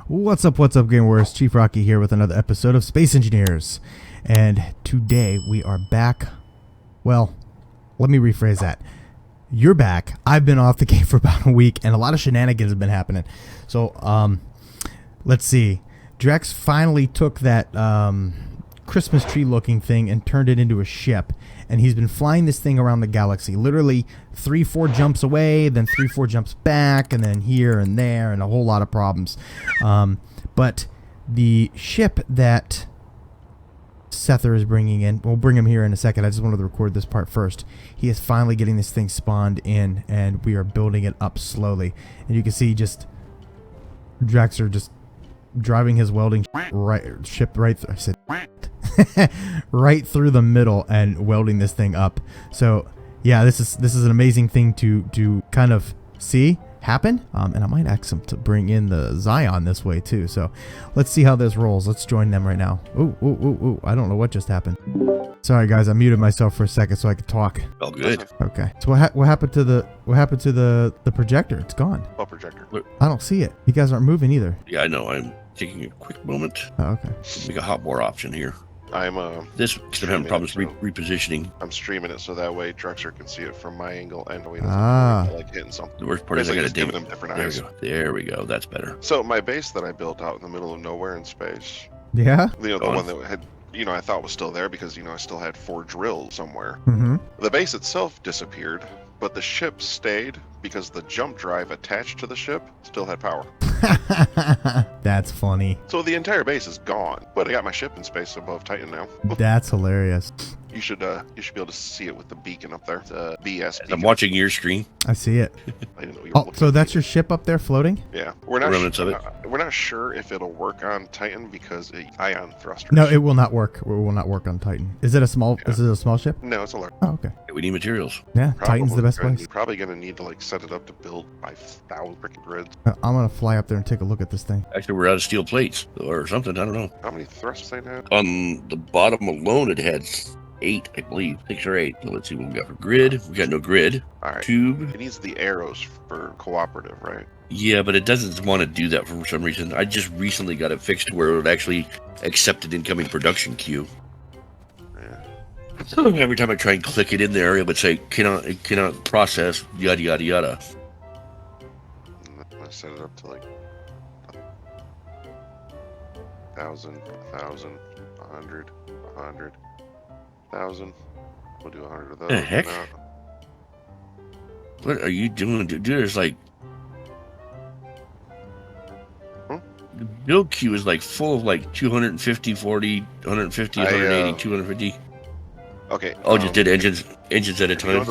What's up, Game Wars? Chief Rocky here with another episode of Space Engineers. And today we are back. Well, let me rephrase that. You're back. I've been off the game for about a week, and a lot of shenanigans have been happening. So, let's see. Drex finally took that Christmas tree looking thing and turned it into a ship. And he's been flying this thing around the galaxy, literally 3-4 jumps away, then 3-4 jumps back, and then here and there, and a whole lot of problems. But the ship that Sether is bringing in, we'll bring him here in a second. I just wanted to record this part first. He is finally getting this thing spawned in, and we are building it up slowly. And you can see just DreXor just driving his welding ship right through. I said right through the middle and welding this thing up. So yeah, this is an amazing thing to kind of see happen. And I might ask him to bring in the Zion this way too. So let's see how this rolls. Let's join them right now. Ooh, I don't know what just happened. Sorry guys, I muted myself for a second so I could talk. Oh, good. Okay. So what happened to the projector? It's gone. What projector? I don't see it. You guys aren't moving either. Yeah, I know. I'm taking a quick moment. Oh, okay. Make a hotbar option here. I'm this because I'm having problems repositioning. I'm streaming it so that way DreXor can see it from my angle and we like hitting something. The worst part is I gotta give them different eyes. There we go. That's better. So my base that I built out in the middle of nowhere in space. Yeah. The one that had I thought was still there because I still had 4 drills somewhere. Mm-hmm. The base itself disappeared, but the ship stayed because the jump drive attached to the ship still had power. That's funny. So the entire base is gone, but I got my ship in space above Titan now. That's hilarious. You should be able to see it with the beacon up there. The BS beacon. I'm watching your screen. I see it. I didn't know you were looking so that's your ship up there floating? Yeah. We're not sure if it'll work on Titan because ion thrusters. No, it will not work. It will not work on Titan. Is it a small? Yeah. Is it a small ship? No, it's a large. Oh, okay. We need materials. Yeah, Titan's the best place. You're probably gonna need to set it up to build 5,000 freaking grids. I'm gonna fly up there and take a look at this thing. Actually, we're out of steel plates or something. I don't know. How many thrusts they have? On the bottom alone, it had 8, I believe. 6 or 8. So let's see what we got for grid. We got no grid. All right. Tube. It needs the arrows for cooperative, right? Yeah, but it doesn't want to do that for some reason. I just recently got it fixed where it would actually accept an incoming production queue. Yeah. So every time I try and click it in there, it would say it cannot process yada yada yada. I'm gonna set it up to 1,000, 1,000, 100, 100, 1,000. We'll do 100 of those. The heck? What are you doing? Dude, there's the build queue is full of 250, 40, 150, 180, 250. Okay. Oh, just did engines at a time?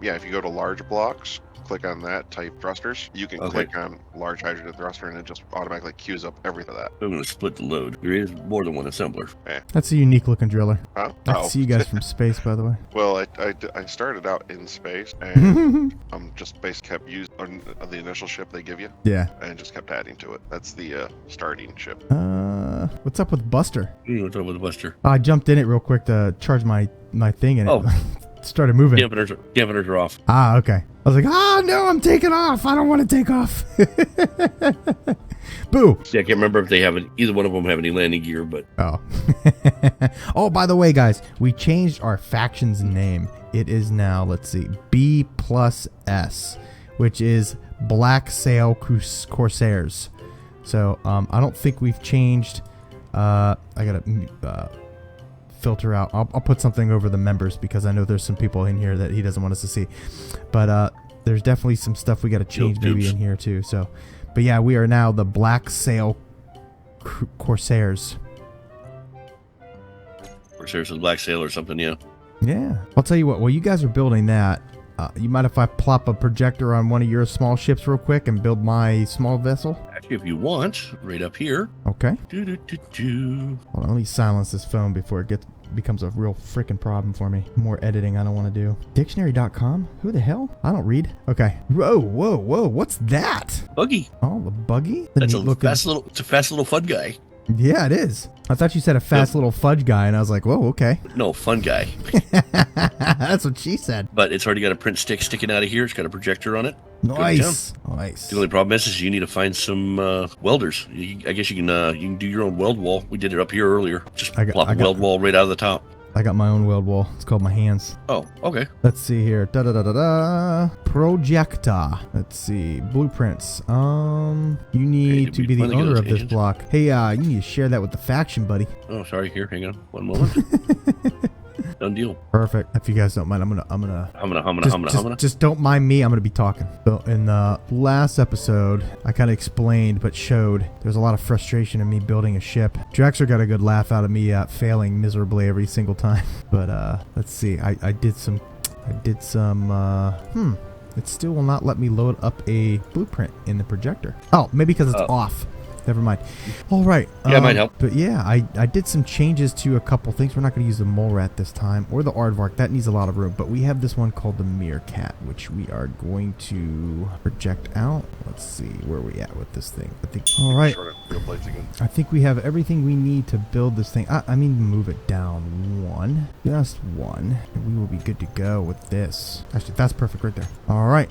If you go to large blocks, click on that, type thrusters. You can click on large hydrogen thruster and it just automatically queues up everything of that. I'm going to split the load. There is more than one assembler. That's a unique looking driller. Huh? I can see you guys from space, by the way. Well, I started out in space and I'm just kept using the initial ship they give you. Yeah. And just kept adding to it. That's the starting ship. What's up with Buster? What's up with the Buster? I jumped in it real quick to charge my thing and it started moving. Dampeners are off. Ah, okay. I was like, no, I'm taking off. I don't want to take off. Boo. Yeah, I can't remember if either one of them have any landing gear, but... Oh. Oh, by the way, guys, we changed our faction's name. It is now, let's see, B+S, which is Black Sail Corsairs. So, I don't think we've changed. I got to filter out. I'll put something over the members because I know there's some people in here that he doesn't want us to see. But there's definitely some stuff we got to change maybe in here too. So, but yeah, we are now the Black Sail Corsairs. Corsairs and Black Sail or something, yeah. Yeah. I'll tell you what, while you guys are building that, you mind if I plop a projector on one of your small ships real quick and build my small vessel? Actually, if you want, right up here. Okay. Hold on, let me silence this phone before it becomes a real freaking problem for me. More editing I don't want to do. Dictionary.com? Who the hell? I don't read. Okay. Whoa. What's that? Buggy. Oh, the Buggy? It's a fast little fun guy. Yeah, it is. I thought you said a fast little fudge guy, and I was like, whoa, okay. No, fun guy. That's what she said. But it's already got a print stick sticking out of here. It's got a projector on it. Nice. Nice. The only problem is you need to find some welders. I guess you can do your own weld wall. We did it up here earlier. Just plop a weld wall right out of the top. I got my own weld wall. It's called my hands. Oh, okay. Let's see here. Da-da-da-da-da. Projector. Let's see. Blueprints. You need to be the owner of this block. Hey, you need to share that with the faction, buddy. Oh, sorry. Here, hang on. One moment. Done deal. Perfect. If you guys don't mind, I'm gonna. Just don't mind me. I'm gonna be talking. So in the last episode, I kind of explained but showed there's a lot of frustration in me building a ship. DreXor got a good laugh out of me failing miserably every single time. But let's see. I did some. It still will not let me load up a blueprint in the projector. Oh, maybe because it's off. Never mind. All right. Yeah, it might help. But yeah, I did some changes to a couple things. We're not going to use the mole rat this time or the aardvark. That needs a lot of room. But we have this one called the Mirror Cat, which we are going to project out. Let's see where we at with this thing. I think. All right. I think we have everything we need to build this thing. I mean, move it down one, just one, and we will be good to go with this. Actually, that's perfect right there. All right.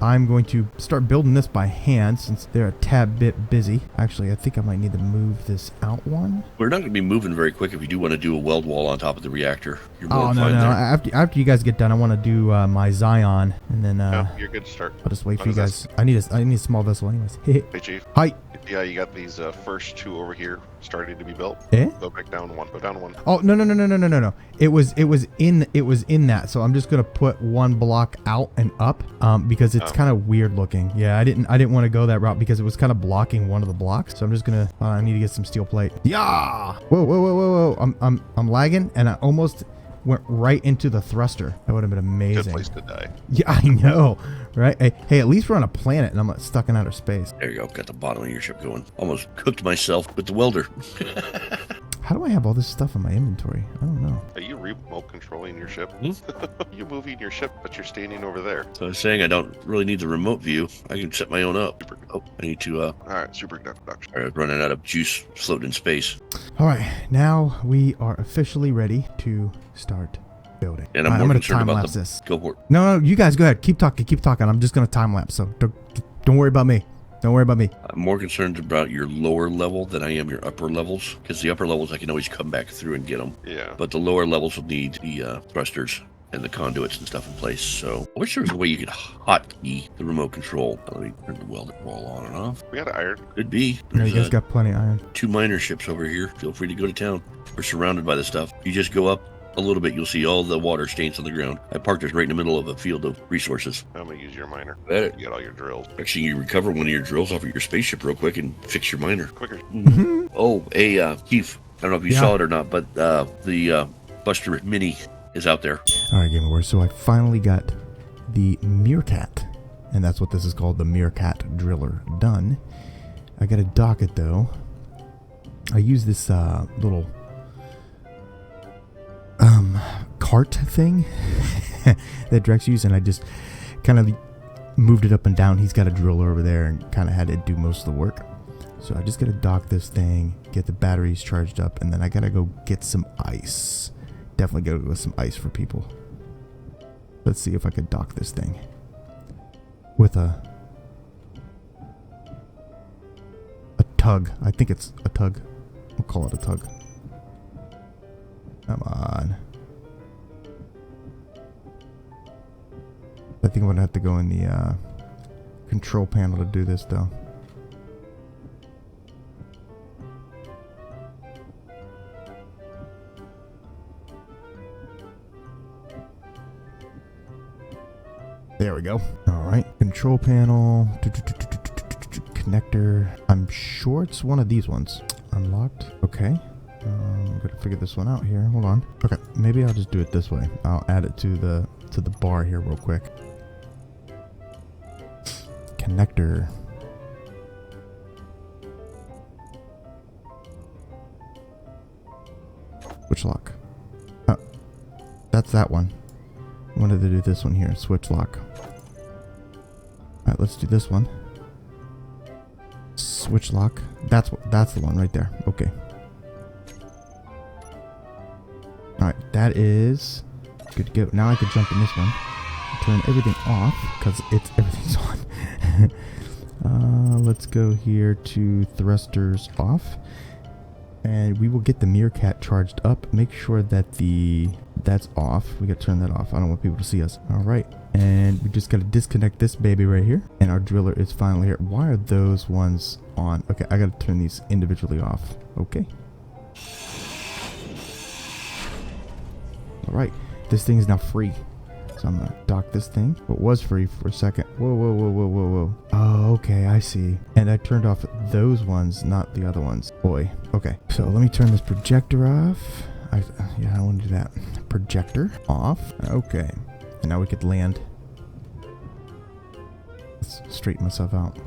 I'm going to start building this by hand since they're a tad bit busy. Actually, I think I might need to move this out one. We're not going to be moving very quick if you do want to do a weld wall on top of the reactor. You're no. After you guys get done, I want to do my Zion, and then you're good to start. I'll just wait for you guys. I need a small vessel, anyways. Hey, Chief. Hi. Yeah, you got these first two over here starting to be built. Eh? Go back down one. Go down one. Oh no. It was in that. So I'm just gonna put one block out and up because it's kind of weird looking. Yeah, I didn't want to go that route because it was kind of blocking one of the blocks. So I'm just gonna. I need to get some steel plate. Yeah. Whoa. I'm lagging, and I almost went right into the thruster. That would have been amazing. Good place to die. Yeah, I know, right? Hey, at least we're on a planet and I'm not stuck in outer space. There you go. Got the bottom of your ship going. Almost cooked myself with the welder. How do I have all this stuff in my inventory? I don't know. Are you remote controlling your ship? You're moving your ship, but you're standing over there. So I was saying I don't really need the remote view. I can set my own up. Oh, I need to. All right, super production. All right, running out of juice floating in space. All right, now we are officially ready to start building. And I'm more concerned about this. Go for it. No, you guys go ahead. Keep talking. I'm just gonna time lapse. So don't worry about me. Don't worry about me. I'm more concerned about your lower level than I am your upper levels, because the upper levels I can always come back through and get them. Yeah. But the lower levels will need the thrusters and the conduits and stuff in place. So I wish there was a way you could hotkey the remote control. Let me turn the welding wall on and off. We got iron. Could be. Yeah, you guys got plenty of iron. 2 miner ships over here. Feel free to go to town. We're surrounded by the stuff. You just go up a little bit, you'll see all the water stains on the ground. I parked us right in the middle of a field of resources. I'm gonna use your miner. Bet. You got all your drills. Actually, you recover one of your drills off of your spaceship real quick and fix your miner. Quicker. Mm-hmm. Oh, hey, Keith, I don't know if you saw it or not, but the Buster Mini is out there. All right, Game Awards. So I finally got the Mirror Cat, and that's what this is called, the Mirror Cat Driller, done. I got to dock it though. I use this little cart thing that Drex used, and I just kind of moved it up and down. He's got a driller over there and kind of had to do most of the work. So I just got to dock this thing, get the batteries charged up, and then I got to go get some ice. Definitely go get some ice for people. Let's see if I could dock this thing with a tug. I think it's a tug. We'll call it a tug. Come on. I think I'm going to have to go in the control panel to do this, though. There we go. All right. Control panel. Connector. I'm sure it's one of these ones. Unlocked. Okay. I'm going to figure this one out here. Hold on. Okay. Maybe I'll just do it this way. I'll add it to the bar here real quick. Connector. Switch lock. Oh, that's that one. I wanted to do this one here. Switch lock. Alright, let's do this one. Switch lock. That's the one right there. Okay. Alright, that is good to go. Now I could jump in this one. Turn everything off because everything's on. Let's go here to thrusters off. And we will get the Mirror Cat charged up. Make sure that that's off. We gotta turn that off. I don't want people to see us. Alright. And we just gotta disconnect this baby right here. And our driller is finally here. Why are those ones on? Okay, I gotta turn these individually off. Okay. Alright. This thing is now free. So I'm gonna dock this thing. What was free for a second. Whoa, whoa, whoa, whoa, whoa, whoa. Oh, okay, I see. And I turned off those ones, not the other ones. Boy. Okay. So let me turn this projector off. Yeah, I want to do that. Projector off. Okay. And now we could land. Let's straighten myself out.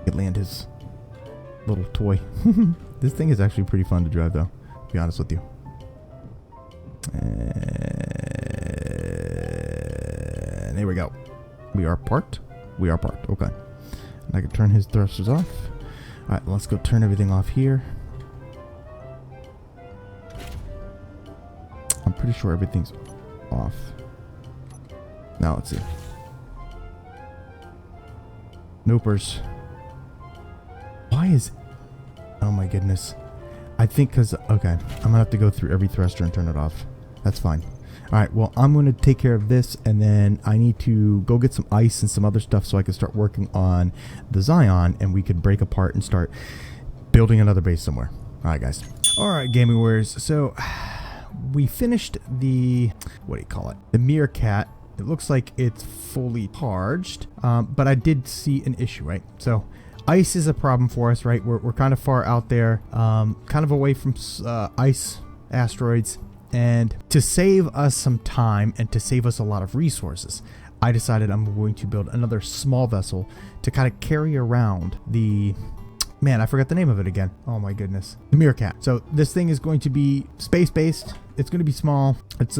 Could land his little toy. This thing is actually pretty fun to drive, though. To be honest with you. And there we go. We are parked. We are parked. Okay. And I can turn his thrusters off. Alright, let's go turn everything off here. I'm pretty sure everything's off. Now let's see. Nopers. Why is... Oh my goodness. I think because... Okay. I'm going to have to go through every thruster and turn it off. That's fine. Alright, well, I'm going to take care of this, and then I need to go get some ice and some other stuff so I can start working on the Zion, and we could break apart and start building another base somewhere. Alright, guys. Alright, Gaming Warriors. So, we finished the... What do you call it? The Mirror Cat. It looks like it's fully charged, but I did see an issue, right? So... Ice is a problem for us, right? We're kind of far out there, kind of away from ice asteroids. And to save us some time and to save us a lot of resources, I decided I'm going to build another small vessel to kind of carry around the... Man, I forgot the name of it again. Oh my goodness. The Mirror Cat. So this thing is going to be space-based. It's going to be small. It's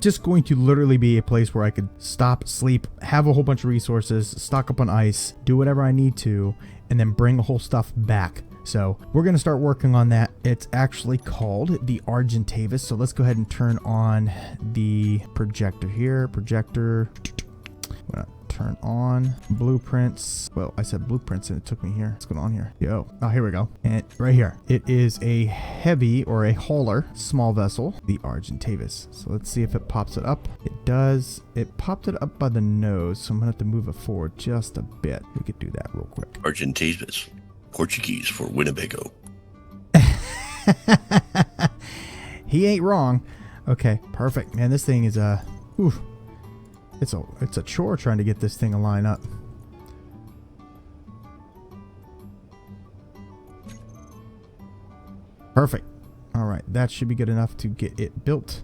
just going to literally be a place where I could stop, sleep, have a whole bunch of resources, stock up on ice, do whatever I need to, and then bring the whole stuff back. So we're going to start working on that. It's actually called the Argentavis. So let's go ahead and turn on the projector here. Projector. I'm going to turn on blueprints. Well, I said blueprints and it took me here. What's going on here? Yo. Oh, here we go. And right here. It is a heavy or a hauler small vessel, the Argentavis. So let's see if it pops it up. It does. It popped it up by the nose. So I'm going to have to move it forward just a bit. We could do that real quick. Argentavis. Portuguese for Winnebago. He ain't wrong. Okay, perfect. Man, this thing is oof. It's a chore trying to get this thing to line up. Perfect. All right, that should be good enough to get it built.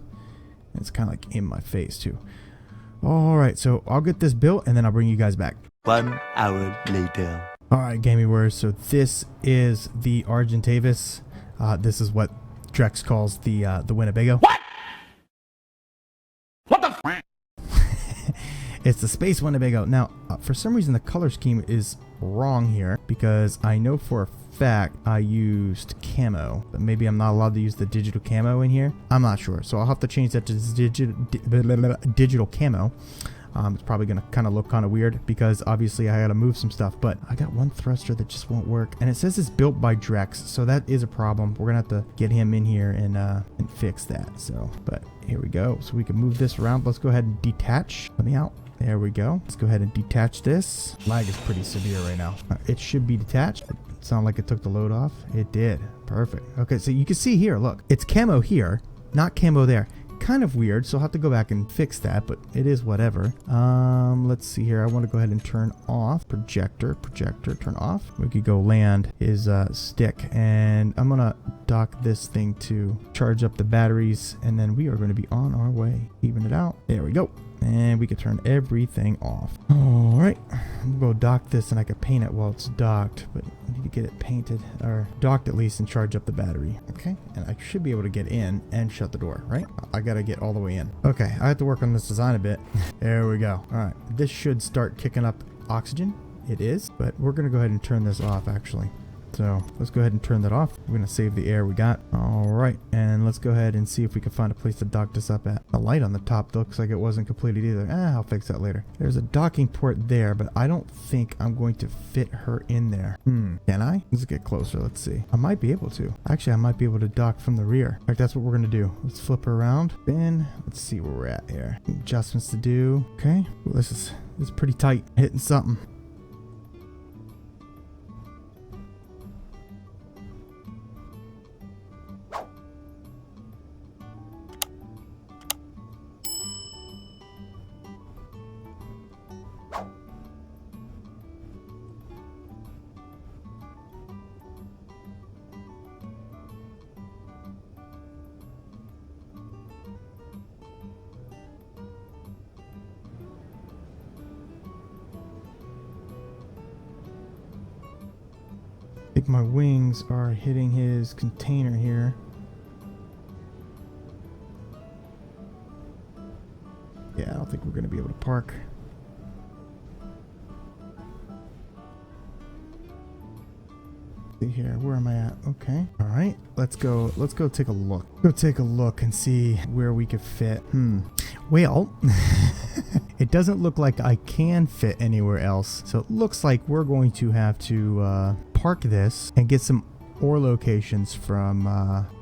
It's kind of like in my face too. All right, so I'll get this built and then I'll bring you guys back. 1 hour later. Alright, Gaming Warriors, so this is the Argentavis. This is what Drex calls the Winnebago. What? What the f? It's the Space Winnebago. Now, for some reason the color scheme is wrong here because I know for a fact I used camo. But maybe I'm not allowed to use the digital camo in here. I'm not sure, so I'll have to change that to digital camo. It's probably going to kind of look kind of weird because obviously I got to move some stuff, but I got one thruster that just won't work. And it says it's built by Drex, so that is a problem. We're going to have to get him in here and fix that. So, but here we go. So we can move this around. Let's go ahead and detach. Let me out. There we go. Let's go ahead and detach this. Lag is pretty severe right now. It should be detached. It sounded like it took the load off. It did. Perfect. Okay, so you can see here, look, it's camo here, not camo there. Kind of weird, so I'll have to go back and fix that, but it is whatever. Let's see here. I want to go ahead and turn off projector, turn off. We could go land his stick, and I'm gonna dock this thing to charge up the batteries, and then we are going to be on our way. Even it out. There we go. And we can turn everything off. All right, I'm gonna go dock this, and I can paint it while it's docked, but I need to get it painted or docked at least and charge up the battery. Okay, and I should be able to get in and shut the door, right? I gotta get all the way in. Okay, I have to work on this design a bit. There we go. All right, this should start kicking up oxygen? It is, but we're going to go ahead and turn this off actually. So let's go ahead and turn that off. We're going to save the air we got. All right, and let's go ahead and see if we can find a place to dock this up at. The light on the top looks like it wasn't completed either. I'll fix that later. There's a docking port there, but I don't think I'm going to fit her in there. Can I? Let's get closer. Let's see. I might be able to. Actually, I might be able to dock from the rear. In fact, that's what we're going to do. Let's flip her around. Spin. Let's see where we're at here. Adjustments to do. Okay. Well, this is pretty tight. Hitting something. I think my wings are hitting his container here. Yeah, I don't think we're going to be able to park. See here, where am I at? Okay. All right, let's go take a look. Go take a look and see where we could fit. Well, it doesn't look like I can fit anywhere else. So it looks like we're going to have to park this and get some ore locations from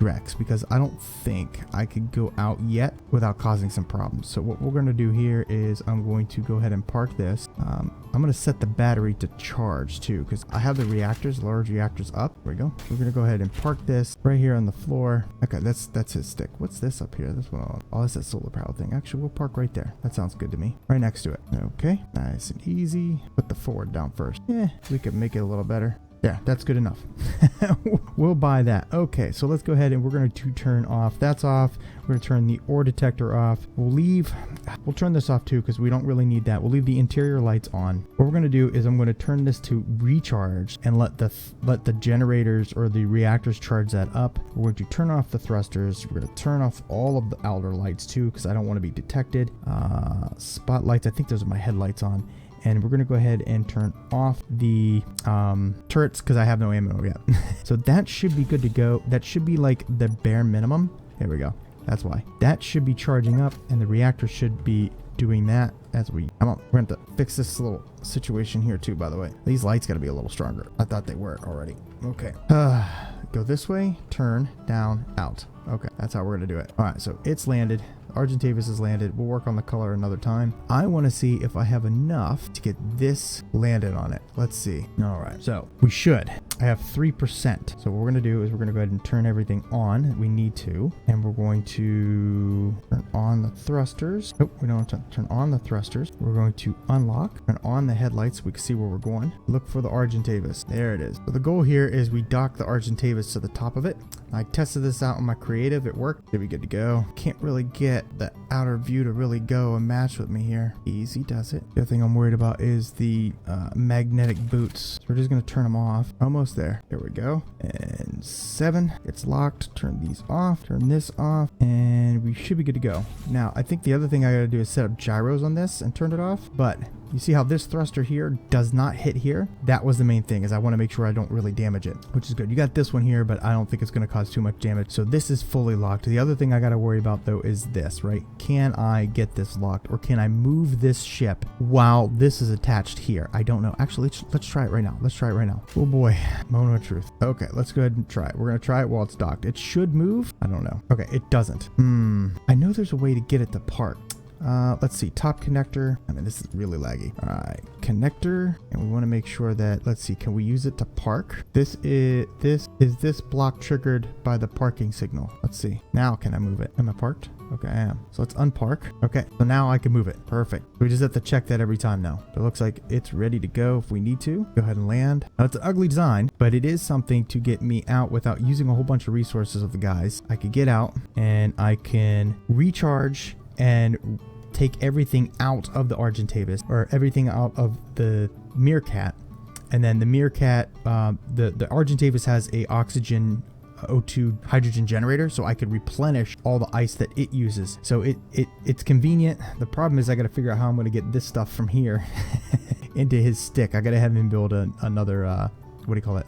DreXor, because I don't think I could go out yet without causing some problems. So what we're going to do here is I'm going to go ahead and park this. I'm going to set the battery to charge too, because I have the reactors, large reactors up. There we go. We're going to go ahead and park this right here on the floor. Okay, that's his stick. What's this up here? This one. Oh, that's that solar power thing. Actually, we'll park right there. That sounds good to me. Right next to it. Okay, nice and easy. Put the forward down first. Yeah, we could make it a little better. Yeah, that's good enough. We'll buy that. Okay, so let's go ahead and we're going to turn off. That's off. We're going to turn the ore detector off. We'll turn this off too, because we don't really need that. We'll leave the interior lights on. What we're going to do is I'm going to turn this to recharge and let the generators or the reactors charge that up. We're going to turn off the thrusters. We're going to turn off all of the outer lights too, because I don't want to be detected. Spotlights, I think those are my headlights on. And we're going to go ahead and turn off the turrets because I have no ammo yet. So that should be good to go. That should be like the bare minimum. There we go. That's why. That should be charging up and the reactor should be doing that as we come on. We're going to fix this little situation here too, by the way. These lights got to be a little stronger. I thought they were already. Okay. Go this way, turn, down, out. Okay, that's how we're going to do it. All right, so it's landed. Argentavis is landed. We'll work on the color another time. I want to see if I have enough to get this landed on it. Let's see. All right, so we should. I have 3%. So what we're going to do is we're going to go ahead and turn everything on that we need to. And we're going to turn on the thrusters. Nope, we don't want to turn on the thrusters. We're going to unlock, turn on the headlights so we can see where we're going. Look for the Argentavis. There it is. So the goal here is we dock the Argentavis to the top of it. I tested this out on my creative. It worked. Should be good to go. Can't really get the outer view to really go and match with me here. Easy does it. The other thing I'm worried about is the magnetic boots. So we're just going to turn them off. Almost there. There we go. And 7. It's locked. Turn these off. Turn this off. And we should be good to go. Now, I think the other thing I got to do is set up gyros on this and turn it off. But you see how this thruster here does not hit here? That was the main thing, is I want to make sure I don't really damage it, which is good. You got this one here, but I don't think it's going to cause too much damage. So this is fully locked. The other thing I got to worry about though is this, right? Can I get this locked, or can I move this ship while this is attached here? I don't know. Actually, let's try it right now. Let's try it right now. Oh boy, moment of truth. Okay, let's go ahead and try it. We're going to try it while it's docked. It should move. I don't know. Okay, it doesn't. I know there's a way to get it to park. Let's see, top connector. I mean, this is really laggy. All right, connector, and we want to make sure that, let's see, can we use it to park? Is this block triggered by the parking signal? Let's see. Now can I move it? Am I parked? Okay, I am. So let's unpark. Okay, so now I can move it. Perfect. We just have to check that every time now. It looks like it's ready to go if we need to. Go ahead and land. Now, it's an ugly design, but it is something to get me out without using a whole bunch of resources of the guys. I could get out and I can recharge and take everything out of the Argentavis, or everything out of the Mirror Cat. And then the Mirror Cat, the Argentavis has a oxygen O2 hydrogen generator, so I could replenish all the ice that it uses. So it's convenient. The problem is I got to figure out how I'm going to get this stuff from here into his stick. I gotta have him build another what do you call it?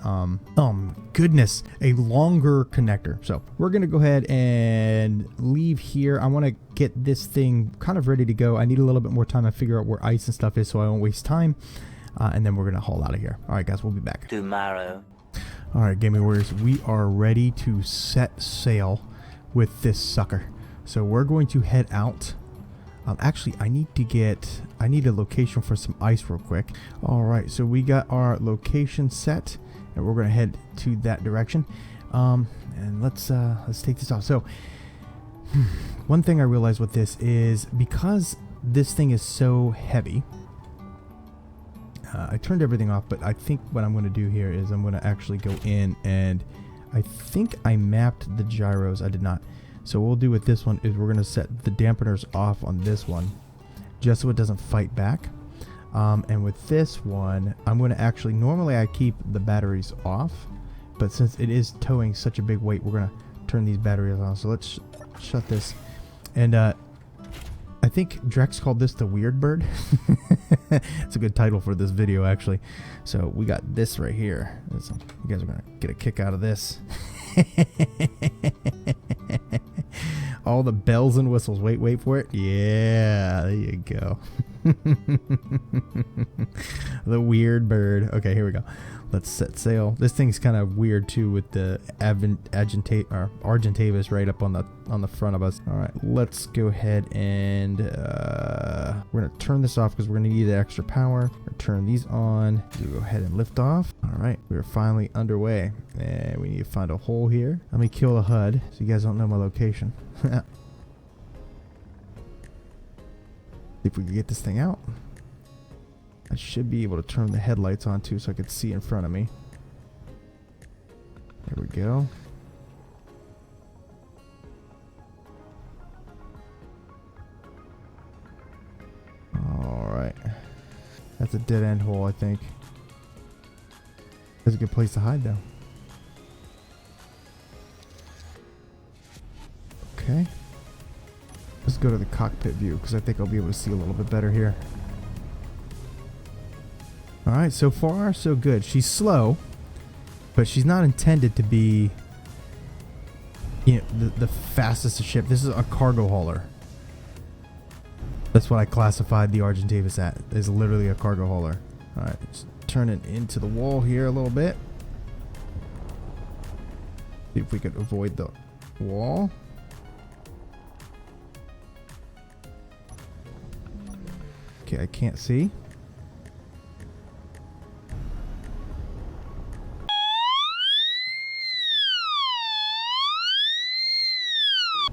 Goodness, a longer connector. So we're gonna go ahead and leave here. I want to get this thing kind of ready to go. I need a little bit more time to figure out where ice and stuff is, so I won't waste time. And then we're gonna haul out of here. All right, guys, we'll be back Tomorrow. All right, Gaming Warriors, we are ready to set sail with this sucker. So we're going to head out. Actually, I need a location for some ice real quick. All right, so we got our location set, and we're gonna head to that direction. And let's take this off. So one thing I realized with this is because this thing is so heavy, I turned everything off, but I think what I'm going to do here is I'm going to actually go in, and I think I mapped the gyros. I did not. So what we'll do with this one is we're going to set the dampeners off on this one just so it doesn't fight back. And with this one, I'm going to actually, normally I keep the batteries off, but since it is towing such a big weight, we're going to turn these batteries on. So let's shut this. And I think Drex called this the Weird Bird. It's a good title for this video, actually. So we got this right here. You guys are gonna get a kick out of this. All the bells and whistles. Wait for it. Yeah, there you go. The Weird Bird. Okay, here we go. Let's set sail. This thing's kind of weird too, with the Argentavis right up on the front of us. All right, let's go ahead and we're gonna turn this off because we're gonna need the extra power. We're turn these on. We'll go ahead and lift off. All right, we're finally underway, and we need to find a hole here. Let me kill the HUD so you guys don't know my location. See if we can get this thing out. I should be able to turn the headlights on too so I could see in front of me. There we go. Alright. That's a dead end hole, I think. That's a good place to hide though. Okay. Let's go to the cockpit view because I think I'll be able to see a little bit better here. Alright, so far so good. She's slow, but she's not intended to be, you know, the fastest ship. This is a cargo hauler. That's what I classified the Argentavis at. Is literally a cargo hauler. Alright, let's turn it into the wall here a little bit. See if we could avoid the wall. Okay, I can't see.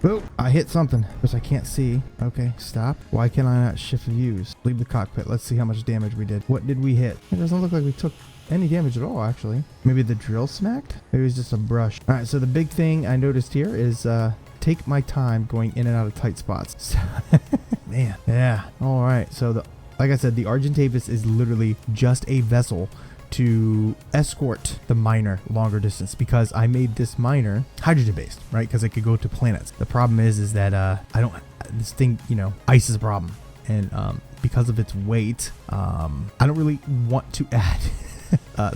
Oh, I hit something, because I can't see. Okay, stop. Why can I not shift views? Leave the cockpit. Let's see how much damage we did. What did we hit? It doesn't look like we took any damage at all, actually. Maybe the drill smacked? Maybe it was just a brush. All right, so the big thing I noticed here is take my time going in and out of tight spots. Man, yeah. All right, so like I said, the Argentavis is literally just a vessel to escort the miner longer distance, because I made this miner hydrogen based, right? Because it could go to planets. The problem is that this thing, you know, ice is a problem, and because of its weight, I don't really want to add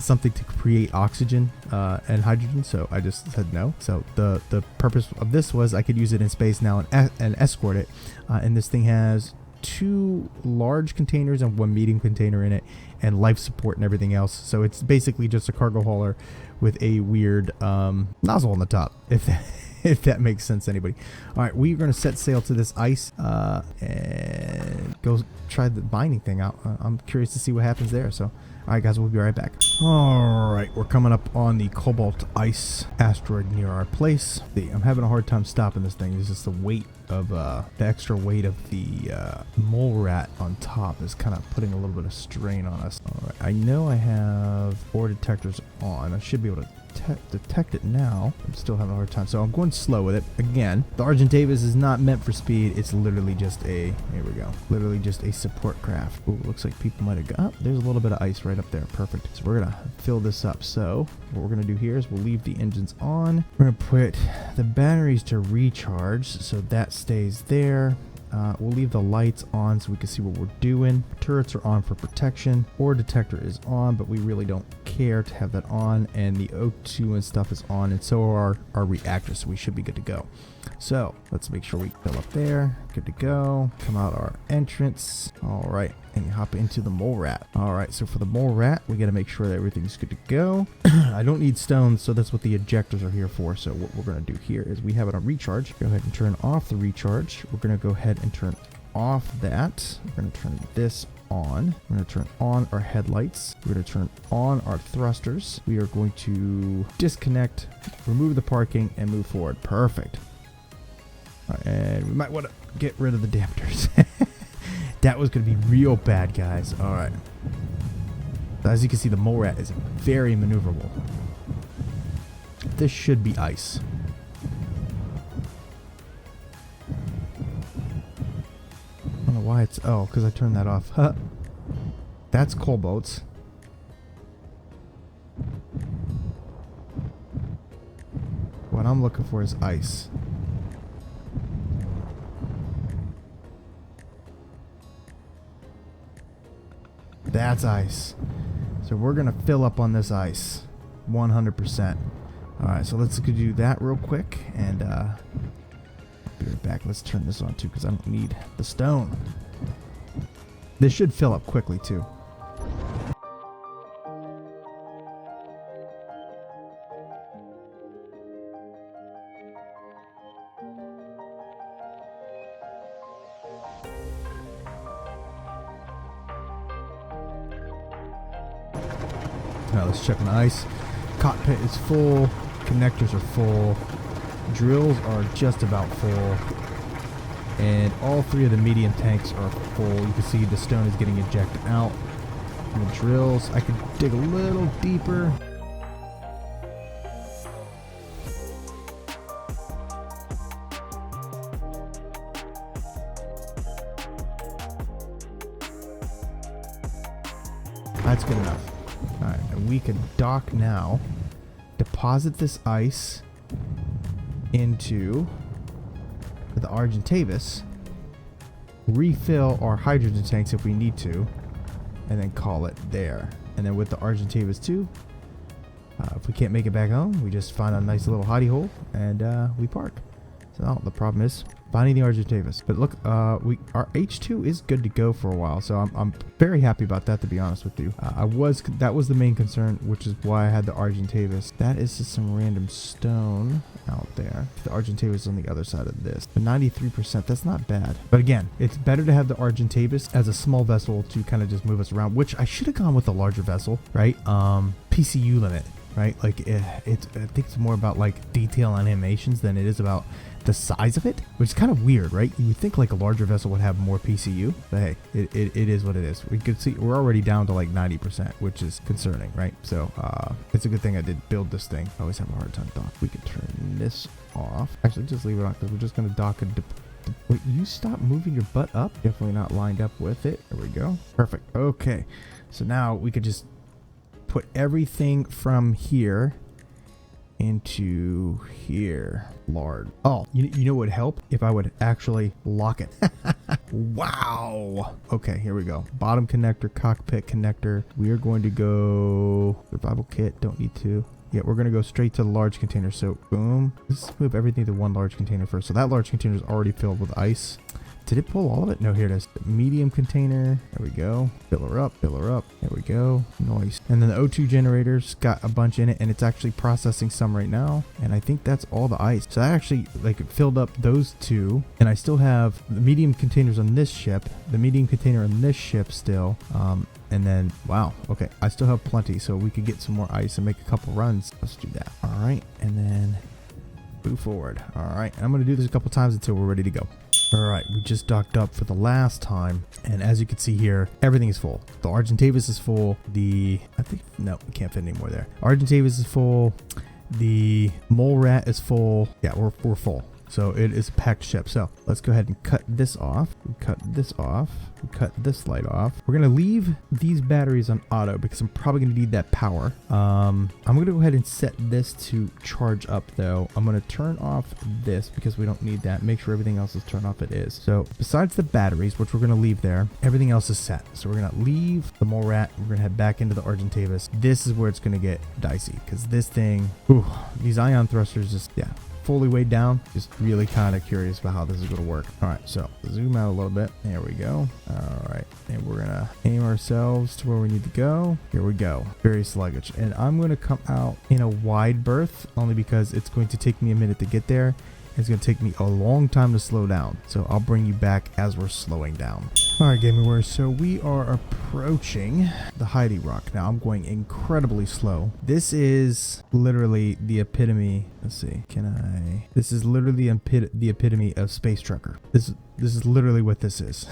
something to create oxygen and hydrogen, so I just said no. So the purpose of this was I could use it in space now and escort it, and this thing has 2 large containers and 1 medium container in it, and life support and everything else. So it's basically just a cargo hauler with a weird nozzle on the top, if that makes sense to anybody. All right, we're going to set sail to this ice and go try the mining thing out. I'm curious to see what happens there. So all right, guys, we'll be right back. All right, we're coming up on the cobalt ice asteroid near our place. I'm having a hard time stopping this thing. It's just the weight of the extra weight of the mole rat on top is kind of putting a little bit of strain on us. All right, I know I have 4 detectors on. I should be able to detect it now. I'm still having a hard time, so I'm going slow with it. Again, the Argentavis is not meant for speed. It's literally just here we go, literally just a support craft. Ooh, looks like people might have got, there's a little bit of ice right up there. Perfect. So we're gonna fill this up. So what we're gonna do here is we'll leave the engines on. We're gonna put the batteries to recharge, so that stays there. We'll leave the lights on so we can see what we're doing. Turrets are on for protection. Ore detector is on, but we really don't care to have that on. And the O2 and stuff is on, and so are our reactors, so we should be good to go. So let's make sure we fill up there. Good to go. Come out our entrance. All right, and hop into the mole rat. All right, so for the mole rat, we got to make sure that everything's good to go. I don't need stones, so that's what the ejectors are here for. So what we're going to do here is we have it on recharge. Go ahead and turn off the recharge. We're going to go ahead and turn off that. We're going to turn this on. We're going to turn on our headlights. We're going to turn on our thrusters. We are going to disconnect, remove the parking, and move forward. Perfect. All right, and we might want to get rid of the dampers. That was going to be real bad, guys. All right. As you can see, the mole rat is very maneuverable. This should be ice. I don't know why it's... Oh, because I turned that off. Huh. That's coal boats. What I'm looking for is ice. That's ice. So we're going to fill up on this ice. 100%. Alright, so let's go do that real quick. And I'll be right back. Let's turn this on too, because I don't need the stone. This should fill up quickly too. Now let's check on the ice. Cockpit is full. Connectors are full. Drills are just about full. And all three of the medium tanks are full. You can see the stone is getting ejected out. And the drills, I could dig a little deeper. That's good enough. Alright, and we can dock now, deposit this ice into the Argentavis, refill our hydrogen tanks if we need to, and then call it there. And then with the Argentavis too, if we can't make it back home, we just find a nice little hidey hole and we park. So the problem is finding the Argentavis. But look, our H2 is good to go for a while, so I'm very happy about that, to be honest with you. That was the main concern, which is why I had the Argentavis. That is just some random stone out there. The Argentavis is on the other side of this. But 93%, that's not bad. But again, it's better to have the Argentavis as a small vessel to kind of just move us around, which I should have gone with a larger vessel, right? PCU limit, right? Like I think it's more about like detail and animations than it is about the size of it, which is kind of weird, right? You would think like a larger vessel would have more PCU, but hey, it is what it is. We could see we're already down to like 90%, which is concerning, right? So it's a good thing I did build this thing. I always have a hard time dock. We could turn this off. Actually, just leave it on because we're just going to dock and wait, you stop moving your butt up. Definitely not lined up with it. There we go. Perfect. Okay, so now we could just put everything from here into here. Lord. Oh, you know what would help? If I would actually lock it. Wow. Okay, here we go. Bottom connector, cockpit connector. We are going to go survival kit. Don't need to. Yeah, we're going to go straight to the large container. So boom. Let's move everything to one large container first. So that large container is already filled with ice. Did it pull all of it? No, here it is. The medium container. There we go. Fill her up. Fill her up. There we go. Nice. And then the O2 generator's got a bunch in it, and it's actually processing some right now. And I think that's all the ice. So that actually like filled up those two. And I still have the medium containers on this ship, the medium container on this ship still. And then, wow. Okay, I still have plenty, so we could get some more ice and make a couple runs. Let's do that. All right. And then move forward. All right. And I'm going to do this a couple times until we're ready to go. Alright, we just docked up for the last time, and as you can see here, everything is full. The Argentavis is full, no, we can't fit any more there. Argentavis is full, the mole rat is full. Yeah, we're full. So it is a packed ship. So let's go ahead and cut this off. Cut this off. Cut this light off. We're going to leave these batteries on auto because I'm probably going to need that power. I'm going to go ahead and set this to charge up though. I'm going to turn off this because we don't need that. Make sure everything else is turned off. It is. So besides the batteries, which we're going to leave there, everything else is set. So we're going to leave the mole rat. We're going to head back into the Argentavis. This is where it's going to get dicey because this thing, these ion thrusters just, yeah, fully weighed down. Just really kind of curious about how this is going to work. All right, so zoom out a little bit. There we go. All right, and we're going to aim ourselves to where we need to go. Here we go. Very sluggish. And I'm going to come out in a wide berth only because it's going to take me a minute to get there. It's going to take me a long time to slow down. So I'll bring you back as we're slowing down. All right, Game Viewers, so we are approaching the Hiddy rock. Now I'm going incredibly slow. This is literally the epitome. Let's see, this is literally the epitome of Space Trucker. This is literally what this is.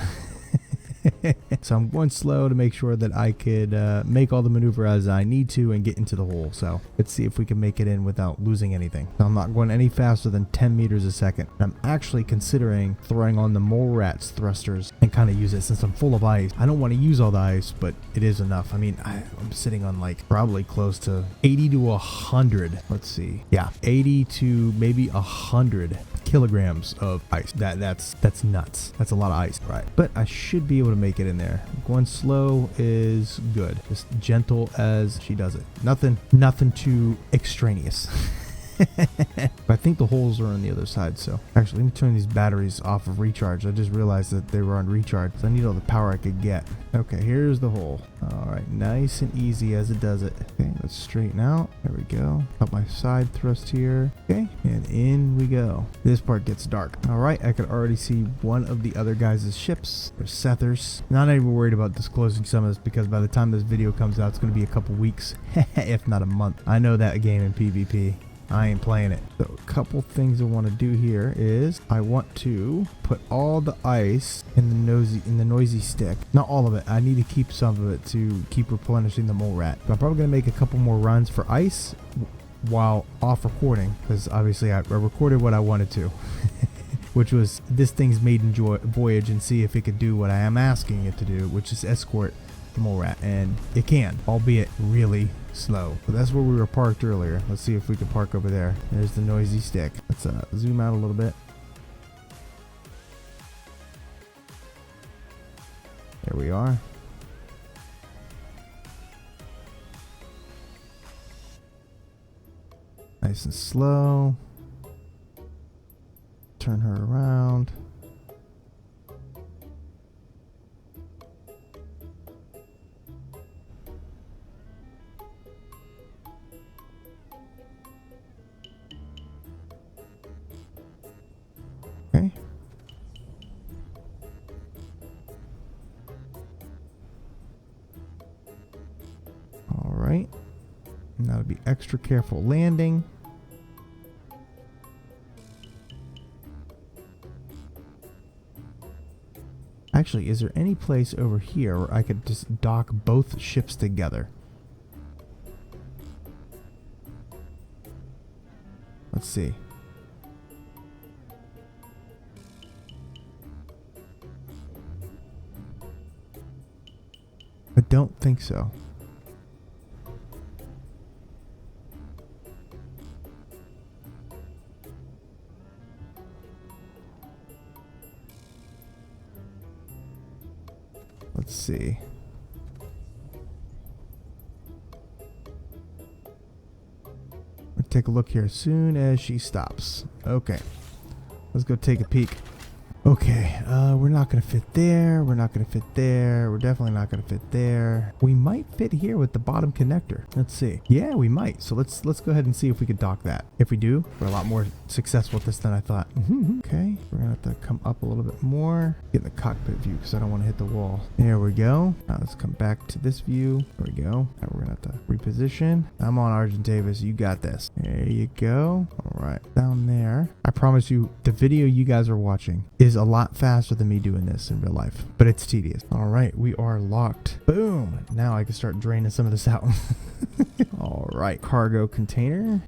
So I'm going slow to make sure that I could make all the maneuver as I need to and get into the hole. So let's see if we can make it in without losing anything. So I'm not going any faster than 10 meters a second. I'm actually considering throwing on the mole rat's thrusters and kind of use it since I'm full of ice. I don't want to use all the ice, but it is enough. I mean, I'm sitting on like probably close to 80 to 100. Let's see. Yeah, 80 to maybe 100 kilograms of ice. That's nuts. That's a lot of ice, right? But I should be able to make it in there. Going slow is good. Just gentle as she does it. Nothing too extraneous. I think the holes are on the other side. So actually, let me turn these batteries off of recharge. I just realized that they were on recharge. So I need all the power I could get. Okay, here's the hole. All right, nice and easy as it does it. Okay, let's straighten out. There we go. Got my side thrust here. Okay, and in we go. This part gets dark. All right, I could already see one of the other guys' ships. They're Sethers. Not even worried about disclosing some of this because by the time this video comes out, it's going to be a couple weeks, if not a month. I know that game in PvP. I ain't playing it. So a couple things I want to do here is I want to put all the ice in the noisy stick. Not all of it. I need to keep some of it to keep replenishing the mole rat. So I'm probably going to make a couple more runs for ice while off recording because obviously I recorded what I wanted to. Which was this thing's maiden voyage and see if it could do what I am asking it to do, which is escort the mole rat, and it can, albeit really slow. But that's where we were parked earlier. Let's see if we can park over there. There's the noisy stick. Let's zoom out a little bit. There we are. Nice and slow. Turn her around. Okay. All right. Now to be extra careful landing. Actually, is there any place over here where I could just dock both ships together? Let's see. I don't think so. Let's see. Let's take a look here as soon as she stops. Okay. Let's go take a peek. Okay, we're not gonna fit there. We're not gonna fit there. We're definitely not gonna fit there. We might fit here with the bottom connector. Let's see. Yeah, we might. So let's go ahead and see if we can dock that. If we do, we're a lot more successful with this than I thought. Okay, we're gonna have to come up a little bit more. Get in the cockpit view because I don't want to hit the wall. There we go. Now let's come back to this view. There we go. Now we're gonna have to reposition. I'm on Argentavis. You got this. There you go. All right, down there. I promise you, the video you guys are watching is a lot faster than me doing this in real life, but it's tedious. All right, we are locked. Boom. Now I can start draining some of this out. All right, cargo container.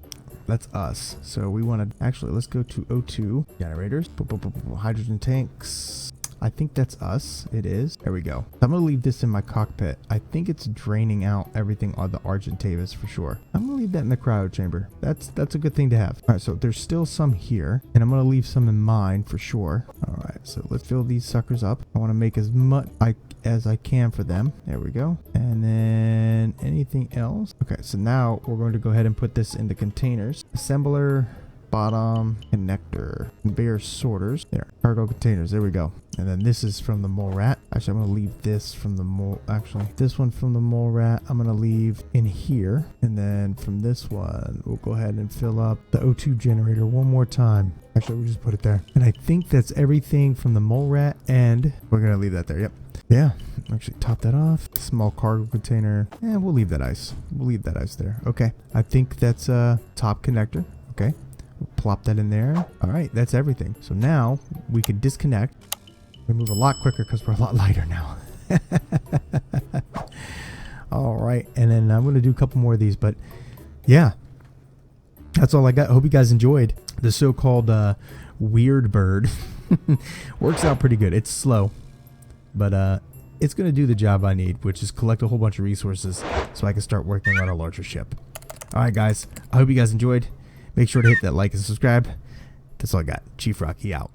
That's us. So we want to actually, let's go to O2 generators. Hydrogen tanks. I think that's us. It is. There we go. I'm going to leave this in my cockpit. I think it's draining out everything on the Argentavis for sure. I'm going to leave that in the cryo chamber. That's a good thing to have. All right, so there's still some here, and I'm going to leave some in mine for sure. All right, so let's fill these suckers up. I want to make as much as I can for them. There we go. And then anything else? Okay, so now we're going to go ahead and put this into containers. Assembler, bottom, connector, conveyor sorters. There, cargo containers. There we go. And then this is from the mole rat. Actually, I'm going to leave this from the mole. Actually, this one from the mole rat, I'm going to leave in here. And then from this one, we'll go ahead and fill up the O2 generator one more time. Actually, we'll just put it there. And I think that's everything from the mole rat. And we're going to leave that there. Yep. Yeah. Actually, top that off. Small cargo container. And we'll leave that ice. We'll leave that ice there. Okay. I think that's a top connector. Okay. We'll plop that in there. All right. That's everything. So now we can disconnect. We move a lot quicker because we're a lot lighter now. All right. And then I'm going to do a couple more of these. But yeah, that's all I got. Hope you guys enjoyed the so-called weird bird. Works out pretty good. It's slow, but it's going to do the job I need, which is collect a whole bunch of resources so I can start working on a larger ship. All right, guys. I hope you guys enjoyed. Make sure to hit that like and subscribe. That's all I got. Chief Rocky out.